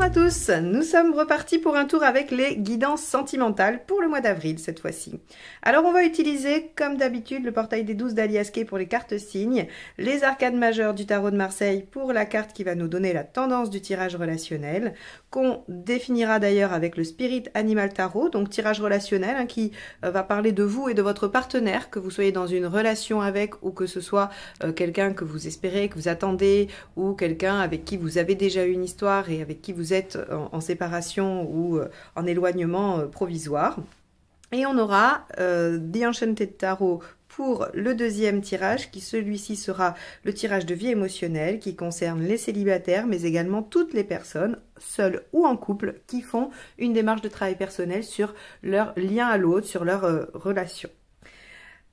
Bonjour à tous, nous sommes repartis pour un tour avec les guidances sentimentales pour le mois d'avril cette fois-ci. Alors on va utiliser comme d'habitude le portail des 12 d'Alias Kay pour les cartes signes, les arcades majeures du tarot de Marseille pour la carte qui va nous donner la tendance du tirage relationnel, qu'on définira d'ailleurs avec le Spirit Animal Tarot, donc tirage relationnel qui va parler de vous et de votre partenaire, que vous soyez dans une relation avec ou que ce soit quelqu'un que vous espérez, que vous attendez ou quelqu'un avec qui vous avez déjà eu une histoire et avec qui vous êtes en séparation ou en éloignement provisoire. Et on aura The Enchanted Tarot pour le deuxième tirage, qui celui-ci sera le tirage de vie émotionnelle, qui concerne les célibataires, mais également toutes les personnes, seules ou en couple, qui font une démarche de travail personnel sur leur lien à l'autre, sur leur relation.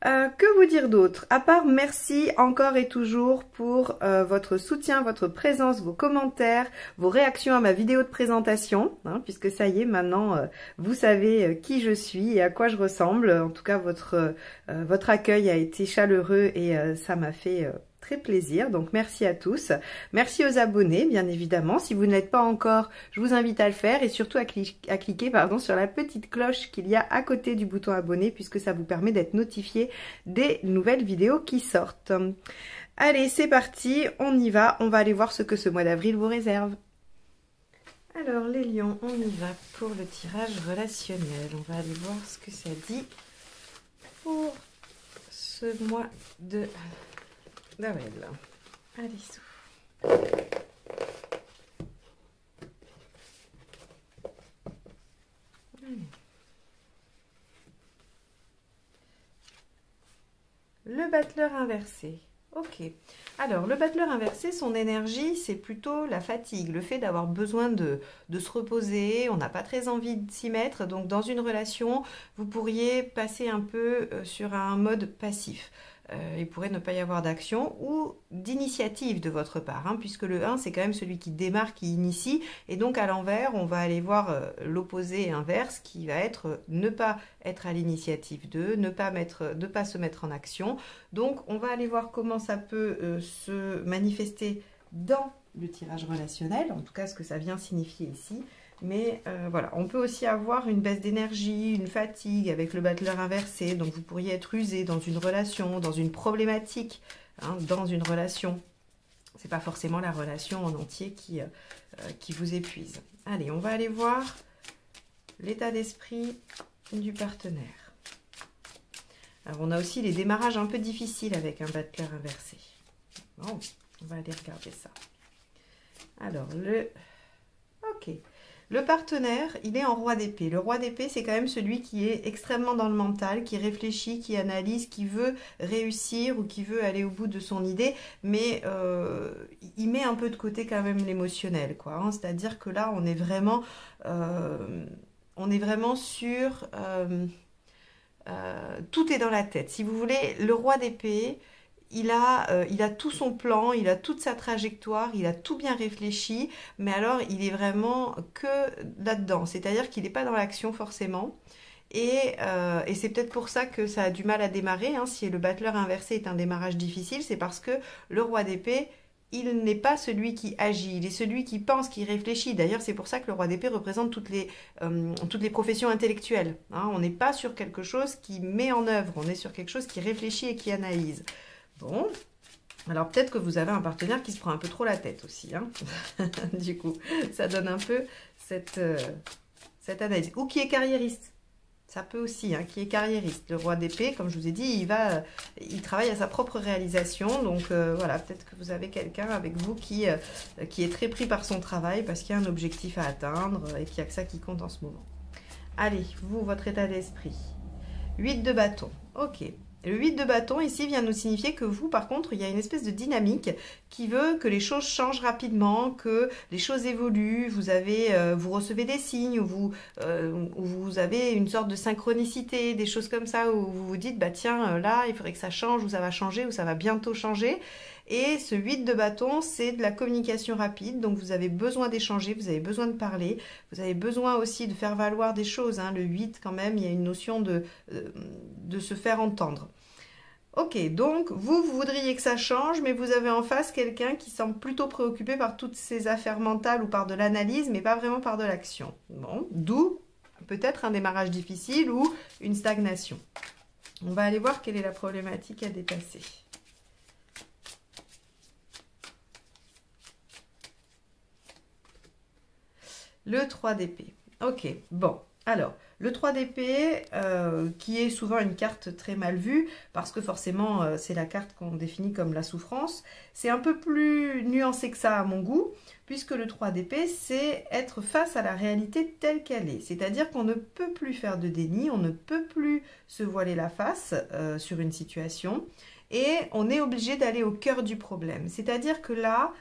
Que vous dire d'autre? À part merci encore et toujours pour votre soutien, votre présence, vos commentaires, vos réactions à ma vidéo de présentation, puisque ça y est, maintenant vous savez qui je suis et à quoi je ressemble. En tout cas, votre accueil a été chaleureux et ça m'a fait très plaisir, donc merci à tous. Merci aux abonnés, bien évidemment. Si vous ne l'êtes pas encore, je vous invite à le faire et surtout à cliquer sur la petite cloche qu'il y a à côté du bouton abonné, puisque ça vous permet d'être notifié des nouvelles vidéos qui sortent. Allez, c'est parti, on y va. On va aller voir ce que ce mois d'avril vous réserve. Alors, les lions, on y va pour le tirage relationnel. On va aller voir ce que ça dit pour ce mois de d'avril. Allez, souffle. Le battleur inversé. Ok. Alors, le battleur inversé, son énergie, c'est plutôt la fatigue, le fait d'avoir besoin de se reposer, on n'a pas très envie de s'y mettre. Donc, dans une relation, vous pourriez passer un peu sur un mode passif. Il pourrait ne pas y avoir d'action ou d'initiative de votre part, puisque le 1, c'est quand même celui qui démarre, qui initie. Et donc, à l'envers, on va aller voir l'opposé inverse, qui va être ne pas être à l'initiative de, ne pas se mettre en action. Donc, on va aller voir comment ça peut se manifester dans le tirage relationnel, en tout cas ce que ça vient signifier ici. Mais voilà, on peut aussi avoir une baisse d'énergie, une fatigue avec le battleur inversé. Donc vous pourriez être usé dans une relation, dans une problématique, dans une relation. C'est pas forcément la relation en entier qui vous épuise. Allez, on va aller voir l'état d'esprit du partenaire. Alors on a aussi les démarrages un peu difficiles avec un battleur inversé. Bon, on va aller regarder ça. Alors, ok. Le partenaire, il est en roi d'épée. Le roi d'épée, c'est quand même celui qui est extrêmement dans le mental, qui réfléchit, qui analyse, qui veut réussir ou qui veut aller au bout de son idée, mais il met un peu de côté quand même l'émotionnel, quoi. C'est-à-dire que là, on est vraiment sur... tout est dans la tête. Si vous voulez, le roi d'épée... Il a tout son plan, il a toute sa trajectoire, il a tout bien réfléchi, mais alors il est vraiment que là-dedans, c'est-à-dire qu'il n'est pas dans l'action forcément. Et c'est peut-être pour ça que ça a du mal à démarrer, si le battleur inversé est un démarrage difficile, c'est parce que le roi d'épée, il n'est pas celui qui agit, il est celui qui pense, qui réfléchit. D'ailleurs, c'est pour ça que le roi d'épée représente toutes les professions intellectuelles. On n'est pas sur quelque chose qui met en œuvre, on est sur quelque chose qui réfléchit et qui analyse. Bon, alors peut-être que vous avez un partenaire qui se prend un peu trop la tête aussi. Du coup, ça donne un peu cette analyse. Ou qui est carriériste. Ça peut aussi, qui est carriériste. Le roi d'épée, comme je vous ai dit, il travaille à sa propre réalisation. Donc voilà, peut-être que vous avez quelqu'un avec vous qui est très pris par son travail parce qu'il y a un objectif à atteindre et qu'il n'y a que ça qui compte en ce moment. Allez, vous, votre état d'esprit. 8 de bâton. Ok. Le 8 de bâton, ici, vient nous signifier que vous, par contre, il y a une espèce de dynamique qui veut que les choses changent rapidement, que les choses évoluent. Vous recevez des signes, ou vous avez une sorte de synchronicité, des choses comme ça, où vous vous dites, bah tiens, là, il faudrait que ça change, ou ça va changer, ou ça va bientôt changer. Et ce 8 de bâton, c'est de la communication rapide, donc vous avez besoin d'échanger, vous avez besoin de parler, vous avez besoin aussi de faire valoir des choses. Le 8, quand même, il y a une notion de se faire entendre. Ok, donc vous voudriez que ça change, mais vous avez en face quelqu'un qui semble plutôt préoccupé par toutes ces affaires mentales ou par de l'analyse, mais pas vraiment par de l'action. Bon, d'où peut-être un démarrage difficile ou une stagnation. On va aller voir quelle est la problématique à dépasser. Le 3 d'épée. Ok, bon. Alors, le 3 d'épée, qui est souvent une carte très mal vue, parce que forcément, c'est la carte qu'on définit comme la souffrance, c'est un peu plus nuancé que ça à mon goût, puisque le 3 d'épée, c'est être face à la réalité telle qu'elle est. C'est-à-dire qu'on ne peut plus faire de déni, on ne peut plus se voiler la face sur une situation, et on est obligé d'aller au cœur du problème. C'est-à-dire que là,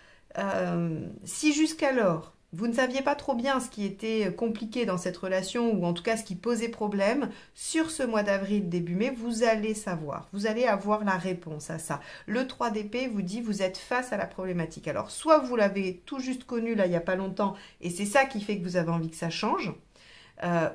si jusqu'alors, vous ne saviez pas trop bien ce qui était compliqué dans cette relation, ou en tout cas ce qui posait problème, sur ce mois d'avril début mai, vous allez savoir, vous allez avoir la réponse à ça. Le 3 d'épée vous dit vous êtes face à la problématique. Alors soit vous l'avez tout juste connu là il n'y a pas longtemps, et c'est ça qui fait que vous avez envie que ça change,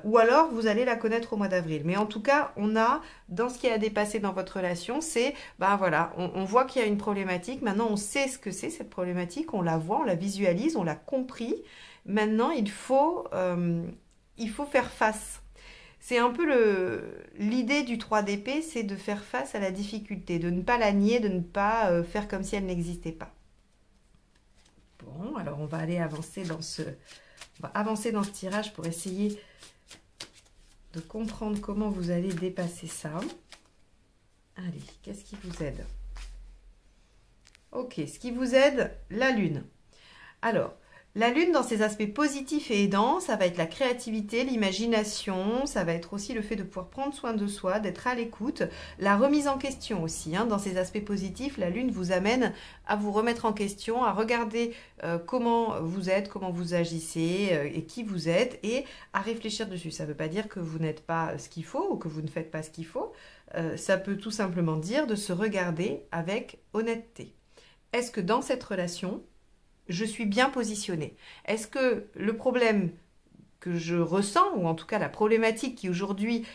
ou alors vous allez la connaître au mois d'avril. Mais en tout cas, on a, dans ce qui a dépassé dans votre relation, c'est, ben voilà, on voit qu'il y a une problématique. Maintenant, on sait ce que c'est cette problématique, on la voit, on la visualise, on l'a compris. Maintenant, il faut faire face. C'est un peu l'idée du 3 d'épée, c'est de faire face à la difficulté, de ne pas la nier, de ne pas faire comme si elle n'existait pas. Bon, alors on va aller avancer dans ce tirage pour essayer de comprendre comment vous allez dépasser ça. Allez, qu'est-ce qui vous aide? Ok, ce qui vous aide, la Lune. Alors, la Lune, dans ses aspects positifs et aidants, ça va être la créativité, l'imagination, ça va être aussi le fait de pouvoir prendre soin de soi, d'être à l'écoute, la remise en question aussi. Dans ses aspects positifs, la Lune vous amène à vous remettre en question, à regarder comment vous êtes, comment vous agissez et qui vous êtes, et à réfléchir dessus. Ça ne veut pas dire que vous n'êtes pas ce qu'il faut ou que vous ne faites pas ce qu'il faut. Ça peut tout simplement dire de se regarder avec honnêteté. Est-ce que dans cette relation, je suis bien positionnée? Est-ce que le problème que je ressens, ou en tout cas la problématique qui aujourd'hui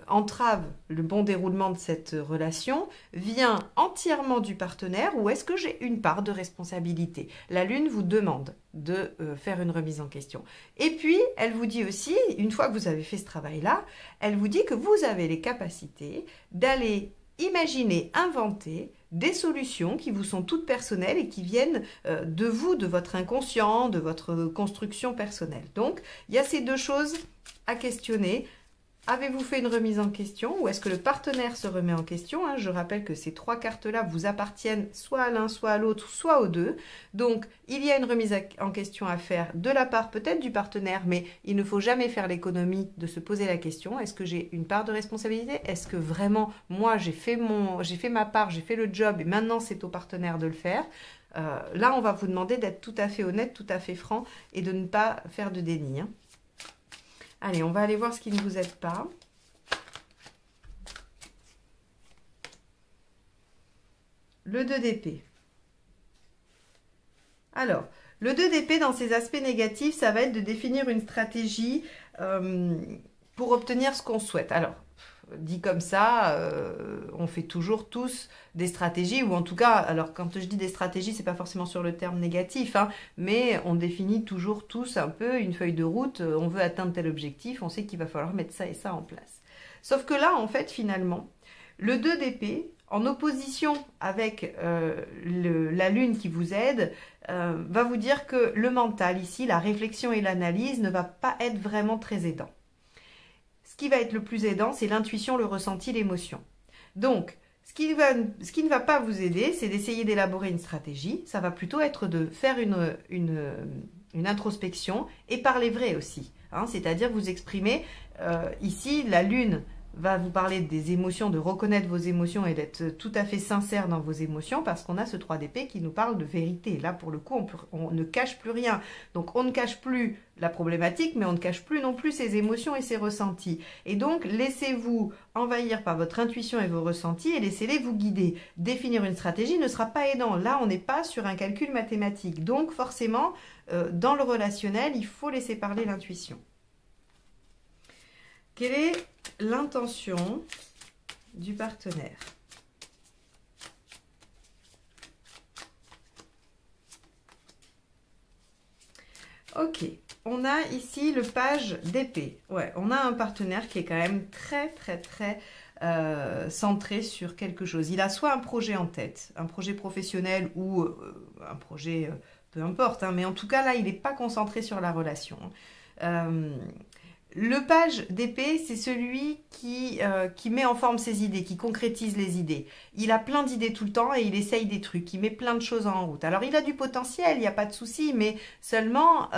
entrave le bon déroulement de cette relation, vient entièrement du partenaire, ou est-ce que j'ai une part de responsabilité? La Lune vous demande de faire une remise en question. Et puis, elle vous dit aussi, une fois que vous avez fait ce travail-là, elle vous dit que vous avez les capacités d'aller imaginer, inventer des solutions qui vous sont toutes personnelles et qui viennent de vous, de votre inconscient, de votre construction personnelle. Donc, il y a ces deux choses à questionner. Avez-vous fait une remise en question, ou est-ce que le partenaire se remet en question? Je rappelle que ces trois cartes-là vous appartiennent soit à l'un, soit à l'autre, soit aux deux. Donc, il y a une remise en question à faire de la part peut-être du partenaire, mais il ne faut jamais faire l'économie de se poser la question. Est-ce que j'ai une part de responsabilité? Est-ce que vraiment, moi, j'ai fait ma part, j'ai fait le job, et maintenant, c'est au partenaire de le faire? Là, on va vous demander d'être tout à fait honnête, tout à fait franc, et de ne pas faire de déni. Allez, on va aller voir ce qui ne vous aide pas. Le 2 d'épée. Alors, le 2 d'épée, dans ses aspects négatifs, ça va être de définir une stratégie pour obtenir ce qu'on souhaite. Alors, dit comme ça, on fait toujours tous des stratégies, ou en tout cas, alors quand je dis des stratégies, c'est pas forcément sur le terme négatif, mais on définit toujours tous un peu une feuille de route, on veut atteindre tel objectif, on sait qu'il va falloir mettre ça et ça en place. Sauf que là, en fait, finalement, le 2 d'épée, en opposition avec la Lune qui vous aide, va vous dire que le mental ici, la réflexion et l'analyse ne va pas être vraiment très aidant. Ce qui va être le plus aidant, c'est l'intuition, le ressenti, l'émotion. Donc, ce qui ne va pas vous aider, c'est d'essayer d'élaborer une stratégie. Ça va plutôt être de faire une introspection et parler vrai aussi. C'est-à-dire vous exprimer, ici, la Lune va vous parler des émotions, de reconnaître vos émotions et d'être tout à fait sincère dans vos émotions, parce qu'on a ce 3 d'épée qui nous parle de vérité. Là, pour le coup, on ne cache plus rien. Donc, on ne cache plus la problématique, mais on ne cache plus non plus ses émotions et ses ressentis. Et donc, laissez-vous envahir par votre intuition et vos ressentis et laissez-les vous guider. Définir une stratégie ne sera pas aidant. Là, on n'est pas sur un calcul mathématique. Donc, forcément, dans le relationnel, il faut laisser parler l'intuition. Quelle est l'intention du partenaire? Ok, on a ici le page d'épée. Ouais, on a un partenaire qui est quand même très centré sur quelque chose. Il a soit un projet en tête, un projet professionnel ou un projet, peu importe, hein, mais en tout cas là, il n'est pas concentré sur la relation. Le page d'épée, c'est celui qui met en forme ses idées, qui concrétise les idées. Il a plein d'idées tout le temps et il essaye des trucs, il met plein de choses en route. Alors il a du potentiel, il n'y a pas de souci, mais seulement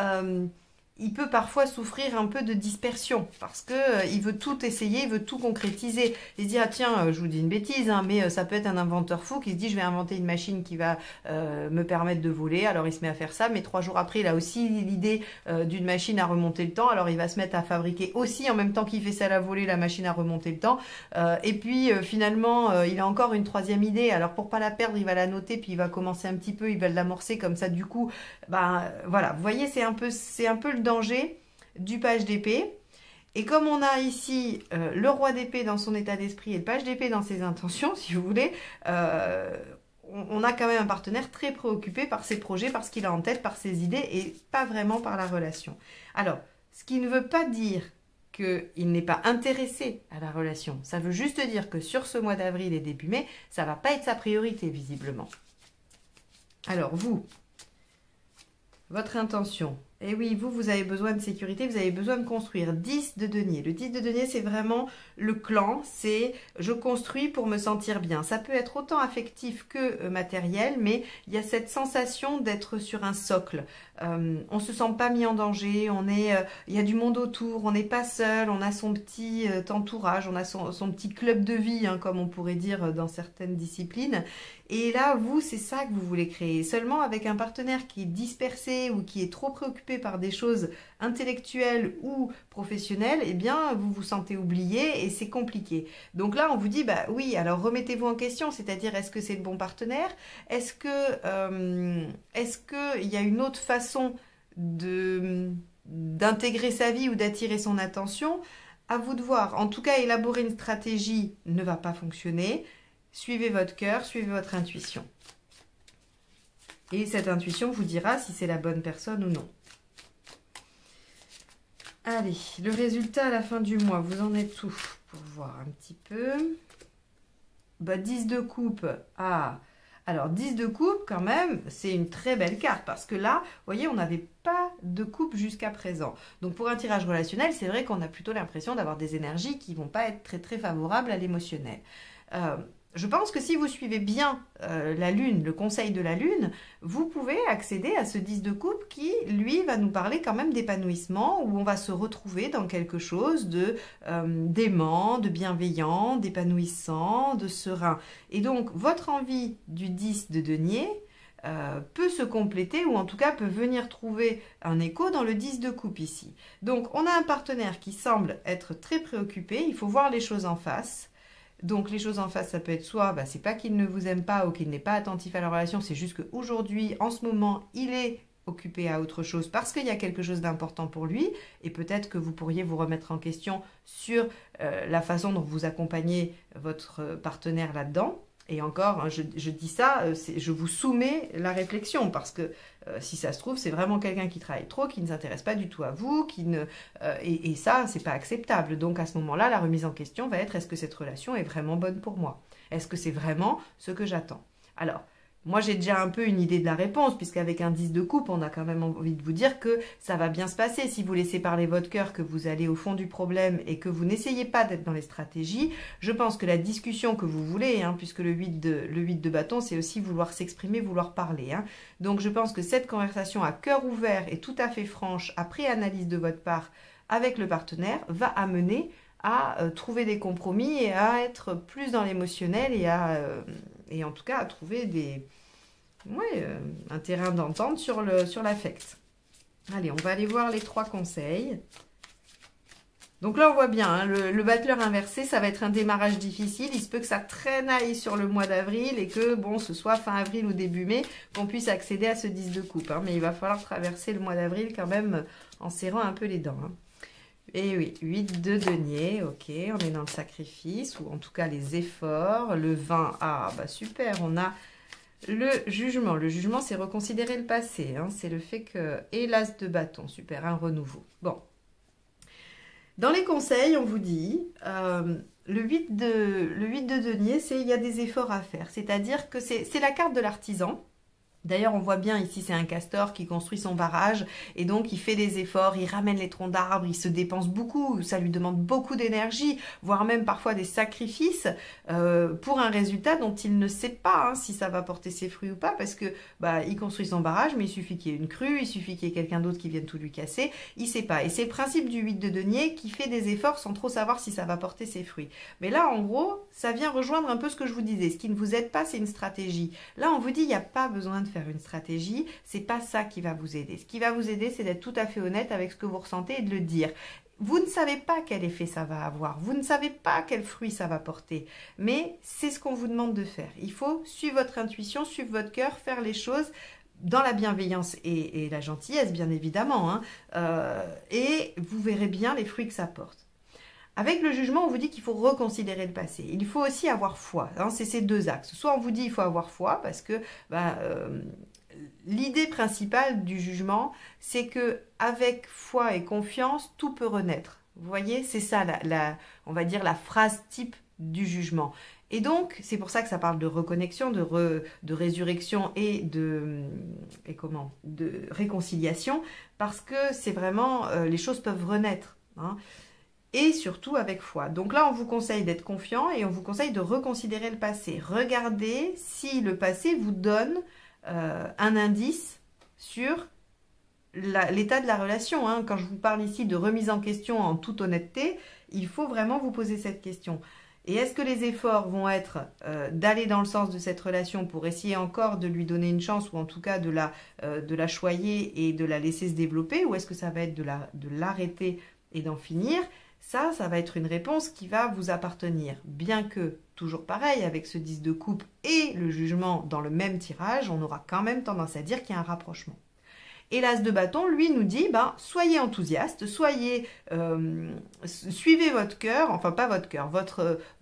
il peut parfois souffrir un peu de dispersion parce que il veut tout essayer, il veut tout concrétiser. Il se dit, ah tiens, je vous dis une bêtise, hein, mais ça peut être un inventeur fou qui se dit, je vais inventer une machine qui va me permettre de voler. Alors il se met à faire ça, mais 3 jours après, il a aussi l'idée d'une machine à remonter le temps. Alors il va se mettre à fabriquer aussi, en même temps qu'il fait ça à voler, la machine à remonter le temps. Et puis finalement, il a encore une 3e idée. Alors pour pas la perdre, il va la noter, puis il va commencer un petit peu, il va l'amorcer comme ça. Du coup, ben voilà, vous voyez, c'est un peu le danger du page d'épée. Et comme on a ici le roi d'épée dans son état d'esprit et le page d'épée dans ses intentions, si vous voulez, on a quand même un partenaire très préoccupé par ses projets, par ce qu'il a en tête, par ses idées et pas vraiment par la relation. Alors, ce qui ne veut pas dire qu'il n'est pas intéressé à la relation. Ça veut juste dire que sur ce mois d'avril et début mai, ça ne va pas être sa priorité visiblement. Alors vous, votre intention. Et oui, vous avez besoin de sécurité, vous avez besoin de construire. 10 de denier. Le 10 de denier, c'est vraiment le clan. C'est je construis pour me sentir bien. Ça peut être autant affectif que matériel, mais il y a cette sensation d'être sur un socle. On ne se sent pas mis en danger, il y a du monde autour, on n'est pas seul, on a son petit entourage, on a son petit club de vie, hein, comme on pourrait dire dans certaines disciplines. Et là, vous, c'est ça que vous voulez créer. Seulement avec un partenaire qui est dispersé ou qui est trop préoccupé par des choses intellectuelles ou professionnelles, eh bien, vous vous sentez oublié et c'est compliqué. Donc là, on vous dit, bah oui, alors remettez-vous en question, c'est-à-dire, est-ce que c'est le bon partenaire? Est-ce qu'il y a une autre façon d'intégrer sa vie ou d'attirer son attention? À vous de voir. En tout cas, élaborer une stratégie ne va pas fonctionner. Suivez votre cœur, suivez votre intuition. Et cette intuition vous dira si c'est la bonne personne ou non. Allez, le résultat à la fin du mois, vous en êtes où? Pour voir un petit peu. Bah, 10 de coupe. Ah, alors 10 de coupe quand même, c'est une très belle carte parce que là, vous voyez, on n'avait pas de coupe jusqu'à présent. Donc pour un tirage relationnel, c'est vrai qu'on a plutôt l'impression d'avoir des énergies qui ne vont pas être très favorables à l'émotionnel. Je pense que si vous suivez bien la Lune, le conseil de la Lune, vous pouvez accéder à ce 10 de coupe qui, lui, va nous parler quand même d'épanouissement, où on va se retrouver dans quelque chose d'aimant, de bienveillant, d'épanouissant, de serein. Et donc, votre envie du 10 de denier peut se compléter, ou en tout cas peut venir trouver un écho dans le 10 de coupe ici. Donc, on a un partenaire qui semble être très préoccupé, il faut voir les choses en face. Donc les choses en face, ça peut être soit, c'est pas qu'il ne vous aime pas ou qu'il n'est pas attentif à la relation, c'est juste qu'aujourd'hui, en ce moment, il est occupé à autre chose parce qu'il y a quelque chose d'important pour lui et peut-être que vous pourriez vous remettre en question sur la façon dont vous accompagnez votre partenaire là-dedans. Et encore, hein, je dis ça, je vous soumets la réflexion parce que si ça se trouve, c'est vraiment quelqu'un qui travaille trop, qui ne s'intéresse pas du tout à vous, et ça, c'est pas acceptable. Donc à ce moment-là, la remise en question va être, est-ce que cette relation est vraiment bonne pour moi? Est-ce que c'est vraiment ce que j'attends? Alors, moi, j'ai déjà un peu une idée de la réponse, puisqu'avec un 10 de coupe, on a quand même envie de vous dire que ça va bien se passer. Si vous laissez parler votre cœur, que vous allez au fond du problème et que vous n'essayez pas d'être dans les stratégies, je pense que la discussion que vous voulez, hein, puisque le 8 de bâton, c'est aussi vouloir s'exprimer, vouloir parler. Hein. Donc, je pense que cette conversation à cœur ouvert et tout à fait franche, après analyse de votre part avec le partenaire, va amener à trouver des compromis et à être plus dans l'émotionnel et en tout cas à trouver un terrain d'entente sur l'affect. Allez, on va aller voir les 3 conseils. Donc là, on voit bien, hein, le battleur inversé, ça va être un démarrage difficile. Il se peut que ça traînaille sur le mois d'avril et que, bon, ce soit fin avril ou début mai, qu'on puisse accéder à ce 10 de coupe. Hein. Mais il va falloir traverser le mois d'avril quand même en serrant un peu les dents. Hein. Et oui, 8 de denier, ok, on est dans le sacrifice, ou en tout cas les efforts. Le 20, ah bah super, on a le jugement. Le jugement, c'est reconsidérer le passé. Hein, c'est le fait que... Et l'as de bâton, super, un renouveau. Bon. Dans les conseils, on vous dit, le 8 de denier, il y a des efforts à faire. C'est-à-dire que c'est la carte de l'artisan. D'ailleurs, on voit bien ici, c'est un castor qui construit son barrage et donc il fait des efforts, il ramène les troncs d'arbres, il se dépense beaucoup, ça lui demande beaucoup d'énergie, voire même parfois des sacrifices pour un résultat dont il ne sait pas hein, si ça va porter ses fruits ou pas parce que bah, il construit son barrage, mais il suffit qu'il y ait une crue, il suffit qu'il y ait quelqu'un d'autre qui vienne tout lui casser, il ne sait pas. Et c'est le principe du 8 de denier qui fait des efforts sans trop savoir si ça va porter ses fruits. Mais là, en gros, ça vient rejoindre un peu ce que je vous disais. Ce qui ne vous aide pas, c'est une stratégie. Là, on vous dit, il n'y a pas besoin de faire une stratégie, c'est pas ça qui va vous aider. Ce qui va vous aider, c'est d'être tout à fait honnête avec ce que vous ressentez et de le dire. Vous ne savez pas quel effet ça va avoir, vous ne savez pas quel fruit ça va porter, mais c'est ce qu'on vous demande de faire. Il faut suivre votre intuition, suivre votre cœur, faire les choses dans la bienveillance et la gentillesse, bien évidemment, hein, et vous verrez bien les fruits que ça porte. Avec le jugement, on vous dit qu'il faut reconsidérer le passé. Il faut aussi avoir foi. Hein, c'est ces deux axes. Soit on vous dit qu'il faut avoir foi parce que l'idée principale du jugement, c'est que avec foi et confiance, tout peut renaître. Vous voyez, c'est ça, on va dire la phrase type du jugement. Et donc, c'est pour ça que ça parle de reconnexion, de résurrection et de réconciliation, parce que c'est vraiment, les choses peuvent renaître. Hein. Et surtout avec foi. Donc là, on vous conseille d'être confiant et on vous conseille de reconsidérer le passé. Regardez si le passé vous donne un indice sur l'état de la relation. Hein. Quand je vous parle ici de remise en question en toute honnêteté, il faut vraiment vous poser cette question. Et est-ce que les efforts vont être d'aller dans le sens de cette relation pour essayer encore de lui donner une chance ou en tout cas de la choyer et de la laisser se développer, ou est-ce que ça va être de l'arrêter et d'en finir? Ça va être une réponse qui va vous appartenir. Bien que, toujours pareil, avec ce 10 de coupe et le jugement dans le même tirage, on aura quand même tendance à dire qu'il y a un rapprochement. Et l'as de bâton, lui, nous dit, soyez enthousiaste, suivez votre cœur, enfin pas votre cœur,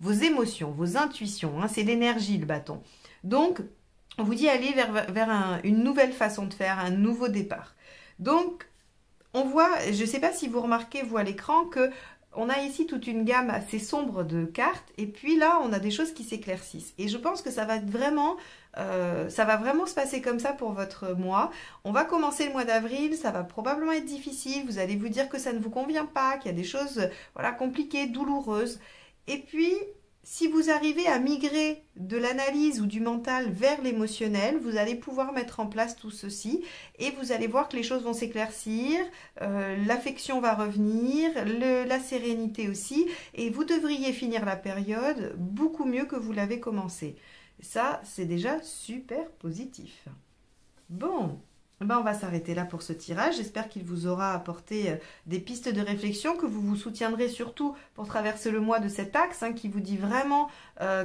vos émotions, vos intuitions, hein, c'est l'énergie, le bâton. Donc, on vous dit, allez vers une nouvelle façon de faire, un nouveau départ. Donc, on voit, je ne sais pas si vous remarquez, vous à l'écran, que on a ici toute une gamme assez sombre de cartes et puis là, on a des choses qui s'éclaircissent. Et je pense que ça va vraiment se passer comme ça pour votre mois. On va commencer le mois d'avril, ça va probablement être difficile. Vous allez vous dire que ça ne vous convient pas, qu'il y a des choses compliquées, douloureuses. Et puis, si vous arrivez à migrer de l'analyse ou du mental vers l'émotionnel, vous allez pouvoir mettre en place tout ceci et vous allez voir que les choses vont s'éclaircir, l'affection va revenir, la sérénité aussi, et vous devriez finir la période beaucoup mieux que vous l'avez commencé. Ça, c'est déjà super positif. Bon. On va s'arrêter là pour ce tirage. J'espère qu'il vous aura apporté des pistes de réflexion, que vous vous soutiendrez surtout pour traverser le mois de cet axe, hein, qui vous dit vraiment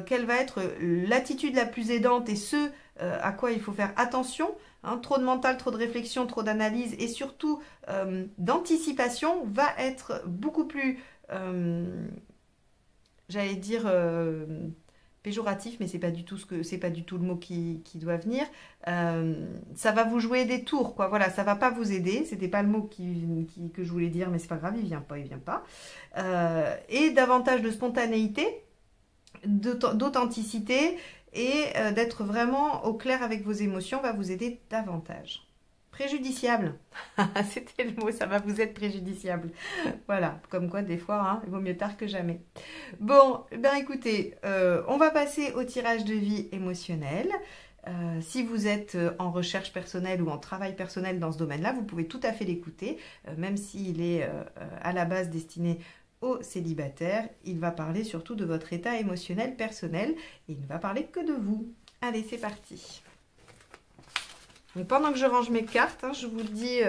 quelle va être l'attitude la plus aidante et ce à quoi il faut faire attention. Hein, trop de mental, trop de réflexion, trop d'analyse et surtout d'anticipation va être beaucoup plus, j'allais dire... péjoratif, mais c'est pas du tout le mot qui doit venir. Ça va vous jouer des tours, quoi. Voilà, ça va pas vous aider. C'était pas le mot que je voulais dire, mais c'est pas grave, il vient pas. Et davantage de spontanéité, d'authenticité et d'être vraiment au clair avec vos émotions va vous aider davantage. Préjudiciable, c'était le mot, ça va vous être préjudiciable. Voilà, comme quoi des fois, hein, il vaut mieux tard que jamais. Bon, écoutez, on va passer au tirage de vie émotionnel. Si vous êtes en recherche personnelle ou en travail personnel dans ce domaine-là, vous pouvez tout à fait l'écouter, même s'il est à la base destiné aux célibataires. Il va parler surtout de votre état émotionnel personnel et il ne va parler que de vous. Allez, c'est parti. Donc pendant que je range mes cartes, hein, je vous dis,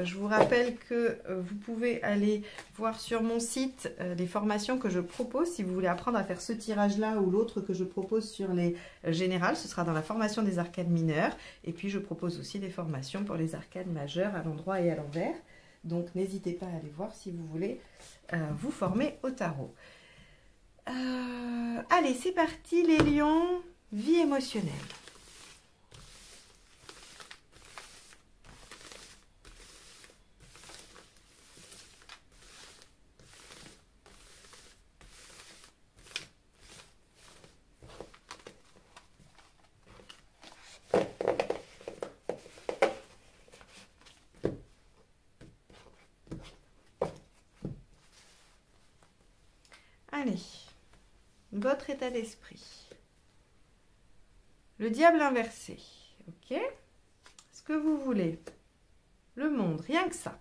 je vous rappelle que vous pouvez aller voir sur mon site les formations que je propose. Si vous voulez apprendre à faire ce tirage-là ou l'autre que je propose sur les générales, ce sera dans la formation des arcades mineures. Et puis je propose aussi des formations pour les arcades majeures à l'endroit et à l'envers. Donc n'hésitez pas à aller voir si vous voulez vous former au tarot. Allez, c'est parti les lions, vie émotionnelle. votre état d'esprit. Le diable inversé, ok? Ce que vous voulez. Le monde, rien que ça.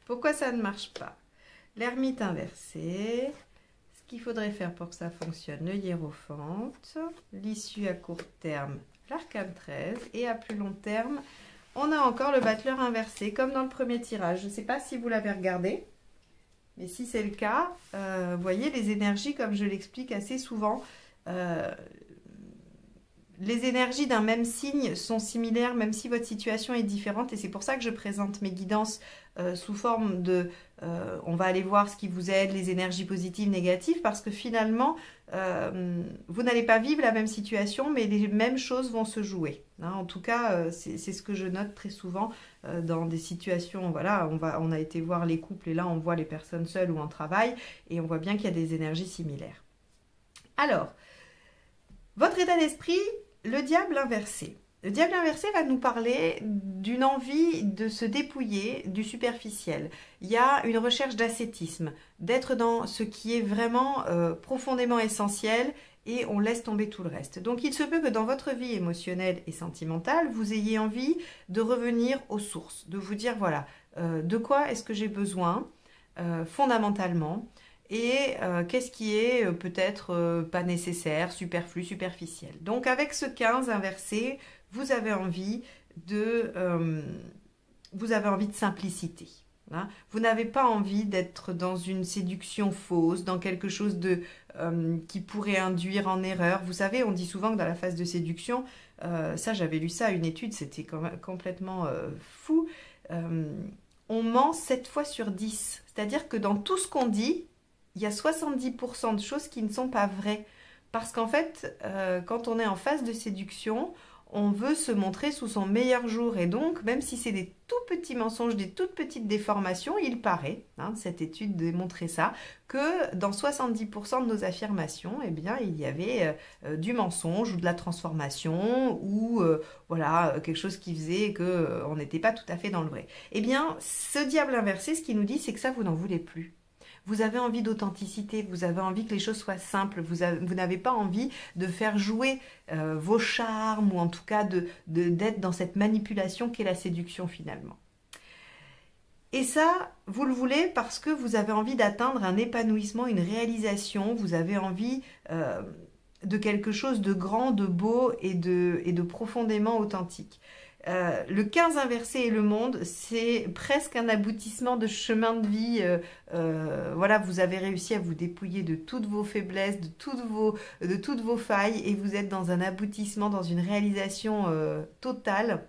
Pourquoi ça ne marche pas? L'ermite inversé. Ce qu'il faudrait faire pour que ça fonctionne, le hiérophante. L'issue à court terme, l'arcane 13. Et à plus long terme, on a encore le battleur inversé, comme dans le premier tirage. Je ne sais pas si vous l'avez regardé, mais si c'est le cas, vous voyez les énergies, comme je l'explique assez souvent, les énergies d'un même signe sont similaires, même si votre situation est différente. Et c'est pour ça que je présente mes guidances sous forme de... on va aller voir ce qui vous aide, les énergies positives, négatives, parce que finalement, vous n'allez pas vivre la même situation, mais les mêmes choses vont se jouer. Hein, en tout cas, c'est ce que je note très souvent dans des situations. Voilà, on a été voir les couples et là, on voit les personnes seules ou en travail et on voit bien qu'il y a des énergies similaires. Alors, votre état d'esprit, le diable inversé. Le diable inversé va nous parler d'une envie de se dépouiller du superficiel. Il y a une recherche d'ascétisme, d'être dans ce qui est vraiment profondément essentiel et on laisse tomber tout le reste. Donc il se peut que dans votre vie émotionnelle et sentimentale, vous ayez envie de revenir aux sources, de vous dire voilà, de quoi est-ce que j'ai besoin fondamentalement et qu'est-ce qui est peut-être pas nécessaire, superflu, superficiel. Donc avec ce 15 inversé, vous avez envie de simplicité. Hein. Vous n'avez pas envie d'être dans une séduction fausse, dans quelque chose qui pourrait induire en erreur. Vous savez, on dit souvent que dans la phase de séduction, ça j'avais lu ça, une étude, c'était complètement fou, on ment 7 fois sur 10. C'est-à-dire que dans tout ce qu'on dit, il y a 70% de choses qui ne sont pas vraies. Parce qu'en fait, quand on est en phase de séduction, on veut se montrer sous son meilleur jour. Et donc, même si c'est des tout petits mensonges, des toutes petites déformations, il paraît, hein, cette étude démontrait ça, que dans 70% de nos affirmations, eh bien, il y avait du mensonge ou de la transformation ou voilà, quelque chose qui faisait qu'on n'était pas tout à fait dans le vrai. Eh bien, ce diable inversé, ce qu'il nous dit, c'est que ça, vous n'en voulez plus. Vous avez envie d'authenticité, vous avez envie que les choses soient simples, vous n'avez pas envie de faire jouer vos charmes ou en tout cas d'être dans cette manipulation qu'est la séduction finalement. Et ça, vous le voulez parce que vous avez envie d'atteindre un épanouissement, une réalisation, vous avez envie de quelque chose de grand, de beau et de profondément authentique. Le 15 inversé et le monde, c'est presque un aboutissement de chemin de vie. Voilà, vous avez réussi à vous dépouiller de toutes vos faiblesses, de toutes vos failles et vous êtes dans un aboutissement, dans une réalisation totale.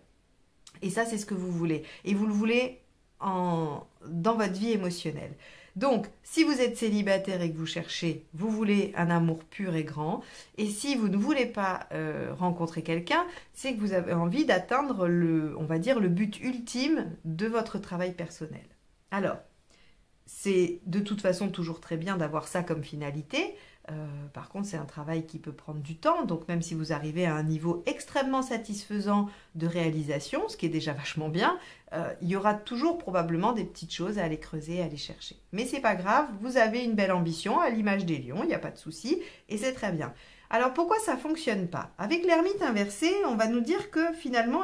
Et ça, c'est ce que vous voulez. Et vous le voulez dans votre vie émotionnelle. Donc, si vous êtes célibataire et que vous cherchez, vous voulez un amour pur et grand. Et si vous ne voulez pas rencontrer quelqu'un, c'est que vous avez envie d'atteindre on va dire, le but ultime de votre travail personnel. Alors, c'est de toute façon toujours très bien d'avoir ça comme finalité. Par contre, c'est un travail qui peut prendre du temps. Donc, même si vous arrivez à un niveau extrêmement satisfaisant de réalisation, ce qui est déjà vachement bien, il y aura toujours probablement des petites choses à aller creuser, à aller chercher. Mais c'est pas grave, vous avez une belle ambition, à l'image des lions, il n'y a pas de souci, et c'est très bien. Alors, pourquoi ça ne fonctionne pas? Avec l'ermite inversé, on va nous dire que finalement,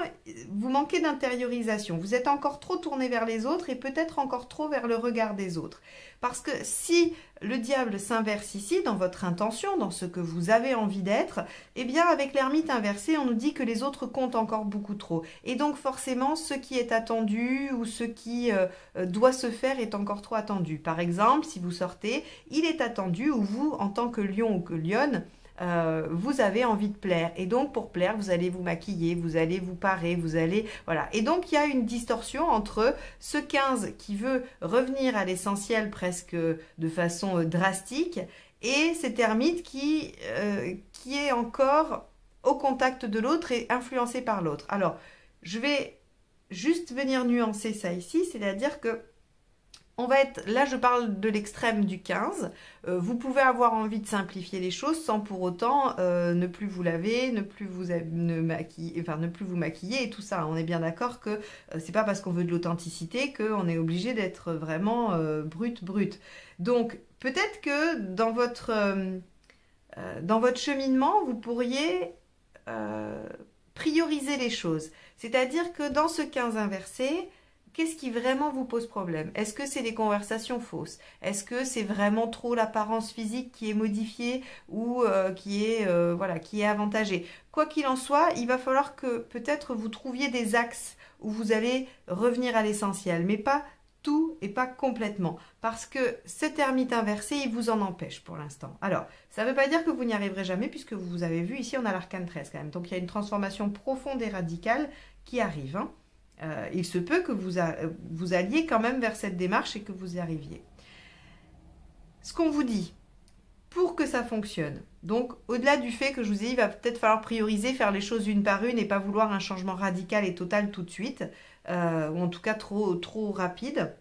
vous manquez d'intériorisation. Vous êtes encore trop tourné vers les autres et peut-être encore trop vers le regard des autres. Parce que si le diable s'inverse ici, dans votre intention, dans ce que vous avez envie d'être, eh bien, avec l'ermite inversé, on nous dit que les autres comptent encore beaucoup trop. Et donc, forcément, ce qui est attendu ou ce qui doit se faire est encore trop attendu. Par exemple, si vous sortez, il est attendu, ou vous, en tant que lion ou que lionne, vous avez envie de plaire et donc pour plaire vous allez vous maquiller, vous allez vous parer, vous allez voilà, et donc il y a une distorsion entre ce 15 qui veut revenir à l'essentiel presque de façon drastique et cet ermite qui est encore au contact de l'autre et influencé par l'autre. Alors je vais juste venir nuancer ça ici, c'est-à-dire que on va être, là je parle de l'extrême du 15, vous pouvez avoir envie de simplifier les choses sans pour autant ne plus vous laver, ne plus vous maquiller et tout ça. On est bien d'accord que c'est pas parce qu'on veut de l'authenticité qu'on est obligé d'être vraiment brut. Donc peut-être que dans votre dans votre cheminement, vous pourriez prioriser les choses. C'est-à-dire que dans ce 15 inversé, qu'est-ce qui vraiment vous pose problème? Est-ce que c'est des conversations fausses? Est-ce que c'est vraiment trop l'apparence physique qui est modifiée ou voilà, qui est avantagée? Quoi qu'il en soit, il va falloir que peut-être vous trouviez des axes où vous allez revenir à l'essentiel, mais pas tout et pas complètement. Parce que cet ermite inversé, il vous en empêche pour l'instant. Alors, ça ne veut pas dire que vous n'y arriverez jamais, puisque vous avez vu, ici on a l'arcane 13 quand même. Donc il y a une transformation profonde et radicale qui arrive, hein. Il se peut que vous alliez quand même vers cette démarche et que vous y arriviez. Ce qu'on vous dit, pour que ça fonctionne, donc au-delà du fait que je vous ai dit, il va peut-être falloir prioriser, faire les choses une par une et pas vouloir un changement radical et total tout de suite, ou en tout cas trop rapide.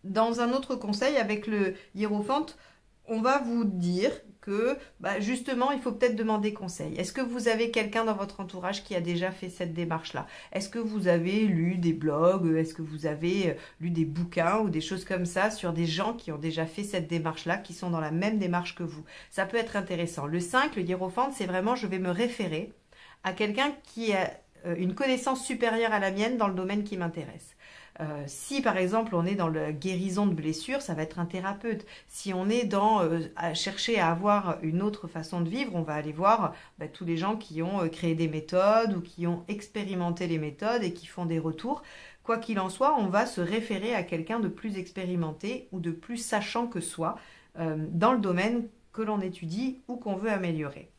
Dans un autre conseil, avec le hiérophante, on va vous dire que justement, il faut peut-être demander conseil. Est-ce que vous avez quelqu'un dans votre entourage qui a déjà fait cette démarche-là? Est-ce que vous avez lu des blogs? Est-ce que vous avez lu des bouquins ou des choses comme ça sur des gens qui ont déjà fait cette démarche-là, qui sont dans la même démarche que vous? Ça peut être intéressant. Le 5, le hiérophante, c'est vraiment je vais me référer à quelqu'un qui a une connaissance supérieure à la mienne dans le domaine qui m'intéresse. Si par exemple on est dans la guérison de blessures, ça va être un thérapeute. Si on est dans à chercher à avoir une autre façon de vivre, on va aller voir tous les gens qui ont créé des méthodes ou qui ont expérimenté les méthodes et qui font des retours. Quoi qu'il en soit, on va se référer à quelqu'un de plus expérimenté ou de plus sachant que soi dans le domaine que l'on étudie ou qu'on veut améliorer.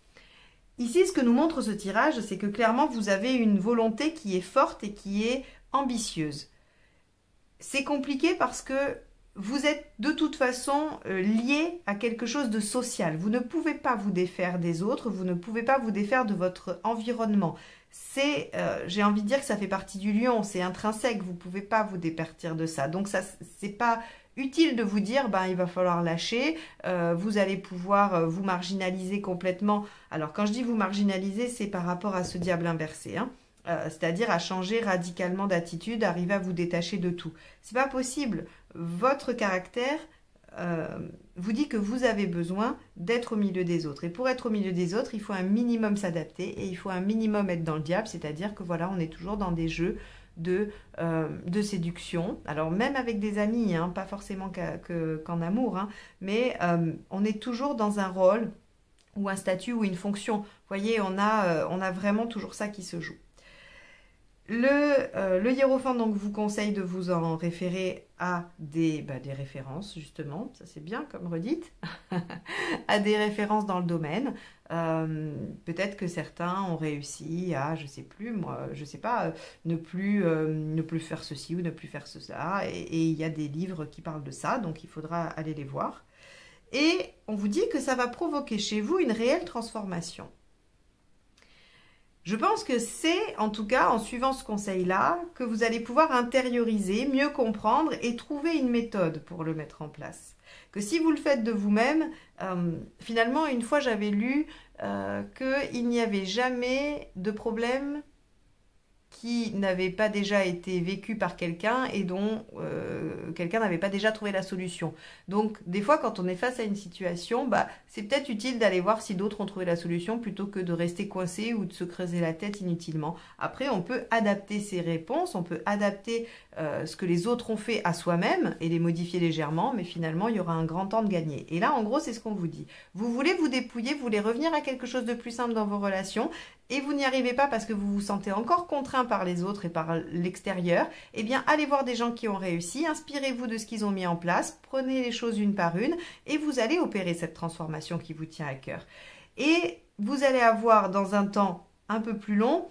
Ici, ce que nous montre ce tirage, c'est que clairement vous avez une volonté qui est forte et qui est ambitieuse. C'est compliqué parce que vous êtes de toute façon lié à quelque chose de social. Vous ne pouvez pas vous défaire des autres, vous ne pouvez pas vous défaire de votre environnement. J'ai envie de dire que ça fait partie du lion, c'est intrinsèque, vous ne pouvez pas vous départir de ça. Donc, c'est pas utile de vous dire, il va falloir lâcher, vous allez pouvoir vous marginaliser complètement. Alors, quand je dis vous marginaliser, c'est par rapport à ce diable inversé, hein. C'est-à-dire à changer radicalement d'attitude, arriver à vous détacher de tout. C'est pas possible. Votre caractère vous dit que vous avez besoin d'être au milieu des autres. Et pour être au milieu des autres, il faut un minimum s'adapter et il faut un minimum être dans le diable, c'est-à-dire que voilà, on est toujours dans des jeux de séduction. Alors même avec des amis, hein, pas forcément qu'en amour, hein, mais on est toujours dans un rôle ou un statut ou une fonction. Vous voyez, on a vraiment toujours ça qui se joue. Le hiérophante donc vous conseille de vous en référer à des références justement, ça c'est bien comme redite, à des références dans le domaine. Peut-être que certains ont réussi à, je sais plus, moi, je sais pas, ne plus faire ceci ou ne plus faire cela. Et il y a des livres qui parlent de ça, donc il faudra aller les voir. Et on vous dit que ça va provoquer chez vous une réelle transformation. Je pense que c'est, en tout cas, en suivant ce conseil-là, que vous allez pouvoir intérioriser, mieux comprendre et trouver une méthode pour le mettre en place. Que si vous le faites de vous-même, finalement, une fois j'avais lu qu'il n'y avait jamais de problème qui n'avait pas déjà été vécu par quelqu'un et dont quelqu'un n'avait pas déjà trouvé la solution. Donc, des fois, quand on est face à une situation, c'est peut-être utile d'aller voir si d'autres ont trouvé la solution plutôt que de rester coincé ou de se creuser la tête inutilement. Après, on peut adapter ses réponses, on peut adapter ce que les autres ont fait à soi-même et les modifier légèrement, mais finalement, il y aura un grand temps de gagner. Et là, en gros, c'est ce qu'on vous dit. Vous voulez vous dépouiller, vous voulez revenir à quelque chose de plus simple dans vos relations, et vous n'y arrivez pas parce que vous vous sentez encore contraint par les autres et par l'extérieur, eh bien, allez voir des gens qui ont réussi, inspirez-vous de ce qu'ils ont mis en place, prenez les choses une par une, et vous allez opérer cette transformation qui vous tient à cœur. Et vous allez avoir, dans un temps un peu plus long,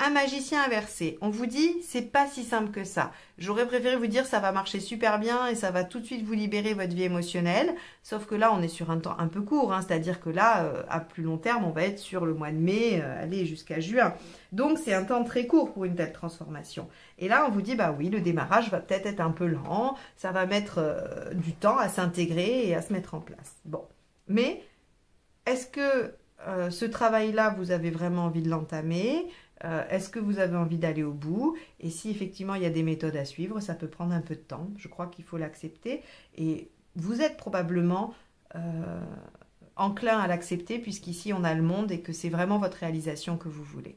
un magicien inversé. On vous dit, c'est pas si simple que ça. J'aurais préféré vous dire, ça va marcher super bien et ça va tout de suite vous libérer votre vie émotionnelle. Sauf que là, on est sur un temps un peu court. Hein, c'est-à-dire que là, à plus long terme, on va être sur le mois de mai, aller jusqu'à juin. Donc, c'est un temps très court pour une telle transformation. Et là, on vous dit, oui, le démarrage va peut-être être un peu lent. Ça va mettre du temps à s'intégrer et à se mettre en place. Bon. Mais, est-ce que ce travail-là, vous avez vraiment envie de l'entamer ? Est-ce que vous avez envie d'aller au bout? Et si effectivement il y a des méthodes à suivre, ça peut prendre un peu de temps. Je crois qu'il faut l'accepter. Et vous êtes probablement enclin à l'accepter puisqu'ici on a le monde et que c'est vraiment votre réalisation que vous voulez.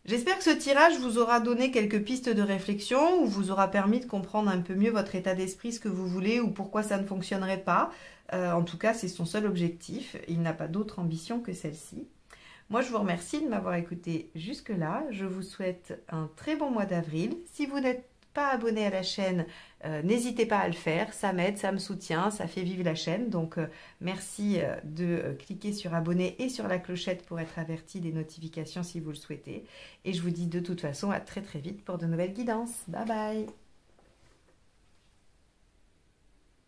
J'espère que ce tirage vous aura donné quelques pistes de réflexion ou vous aura permis de comprendre un peu mieux votre état d'esprit, ce que vous voulez ou pourquoi ça ne fonctionnerait pas. En tout cas, c'est son seul objectif. Il n'a pas d'autre ambition que celle-ci. Moi, je vous remercie de m'avoir écouté jusque-là. Je vous souhaite un très bon mois d'avril. Si vous n'êtes pas abonné à la chaîne, n'hésitez pas à le faire. Ça m'aide, ça me soutient, ça fait vivre la chaîne. Donc, merci de cliquer sur abonner et sur la clochette pour être averti des notifications si vous le souhaitez. Et je vous dis de toute façon à très très vite pour de nouvelles guidances. Bye bye!